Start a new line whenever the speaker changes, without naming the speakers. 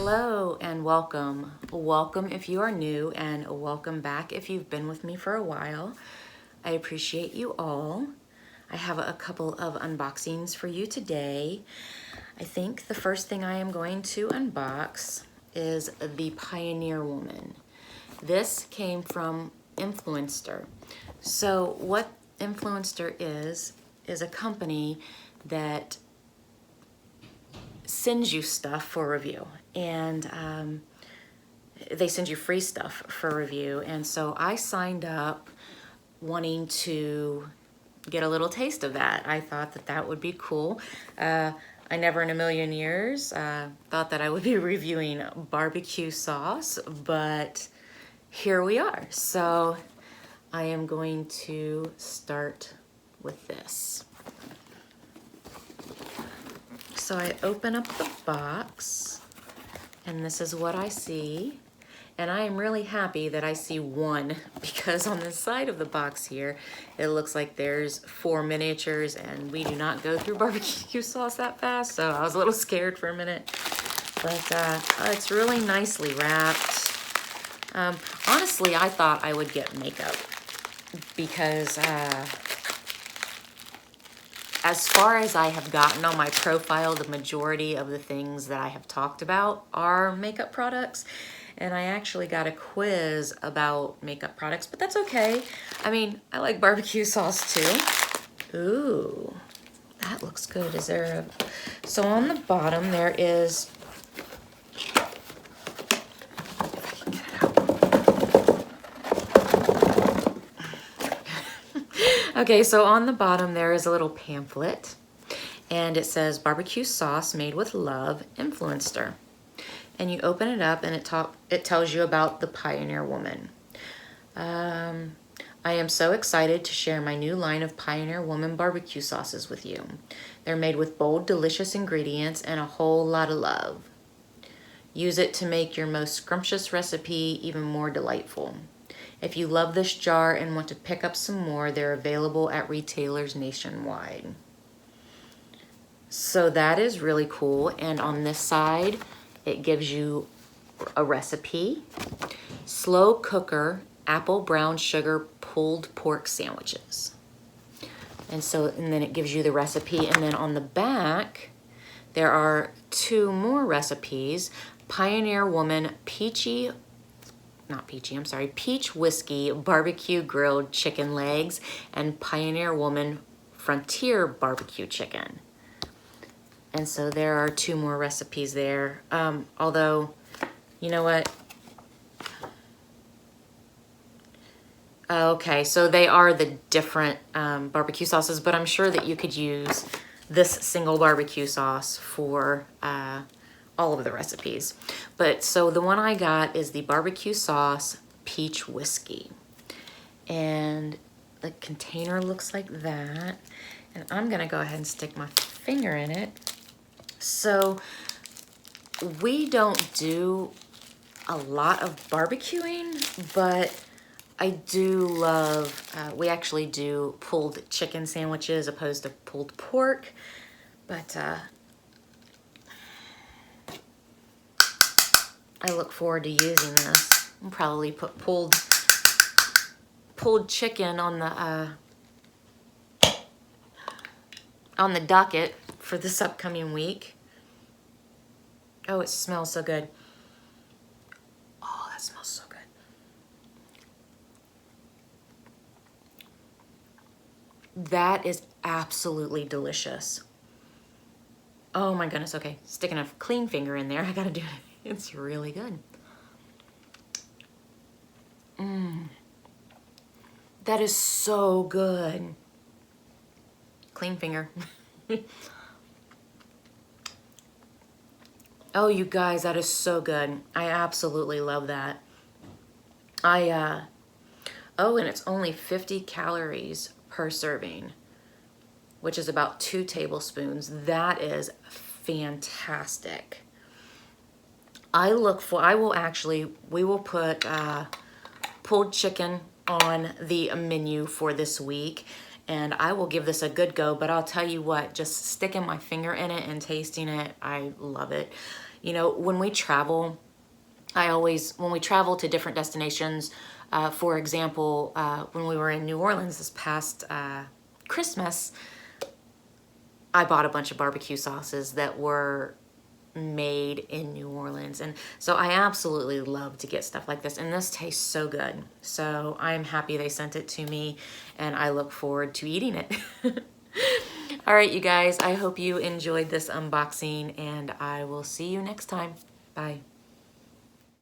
Hello and welcome. Welcome if you are new and welcome back if you've been with me for a while. I appreciate you all. I have a couple of unboxings for you today. I think the first thing I am going to unbox is the Pioneer Woman. This came from Influenster. So what Influenster is a company that sends you stuff for review, and they send you free stuff for review. And so I signed up wanting to get a little taste of that. I thought that that would be cool. I never in a million years thought that I would be reviewing barbecue sauce, but here we are. So I am going to start with this. So I open up the box, and this is what I see. And I am really happy that I see one, because on the side of the box here, it looks like there's 4 miniatures, and we do not go through barbecue sauce that fast, so I was a little scared for a minute. But it's really nicely wrapped. Honestly, I thought I would get makeup, because as far as I have gotten on my profile, the majority of the things that I have talked about are makeup products. And I actually got a quiz about makeup products, but that's okay. I mean, I like barbecue sauce too. Ooh, that looks good. Is there a... So on the bottom there is... Okay, so on the bottom there is a little pamphlet, and it says barbecue sauce made with love, Influenster. And you open it up, and it tells you about the Pioneer Woman. I am so excited to share my new line of Pioneer Woman barbecue sauces with you. They're made with bold, delicious ingredients and a whole lot of love. Use it to make your most scrumptious recipe even more delightful. If you love this jar and want to pick up some more, they're available at retailers nationwide. So that is really cool. And on this side, it gives you a recipe. Slow cooker apple brown sugar pulled pork sandwiches. And then it gives you the recipe. And then on the back, there are 2 more recipes. Pioneer Woman peach whiskey barbecue grilled chicken legs, and Pioneer Woman frontier barbecue chicken. And so there are 2 more recipes there. Although, you know what? Okay, so they are the different barbecue sauces, but I'm sure that you could use this single barbecue sauce for all of the recipes. But so the one I got is the barbecue sauce peach whiskey. And the container looks like that. And I'm gonna go ahead and stick my finger in it. So we don't do a lot of barbecuing, but I do love, we actually do pulled chicken sandwiches opposed to pulled pork, but I look forward to using this. I'll probably put pulled chicken on the docket for this upcoming week. Oh, it smells so good. Oh, that smells so good. That is absolutely delicious. Oh my goodness, okay. Sticking a clean finger in there, I gotta do it. It's really good. That is so good. Clean finger. Oh, you guys, that is so good. I absolutely love that. Oh, and it's only 50 calories per serving, which is about 2 tablespoons. That is fantastic. We will put pulled chicken on the menu for this week, and I will give this a good go, but I'll tell you what, just sticking my finger in it and tasting it, I love it. You know, when we travel, when we travel to different destinations, for example, when we were in New Orleans this past Christmas, I bought a bunch of barbecue sauces that were made in New Orleans. And so I absolutely love to get stuff like this. And this tastes so good. So I'm happy they sent it to me and I look forward to eating it. All right, you guys, I hope you enjoyed this unboxing and I will see you next time. Bye.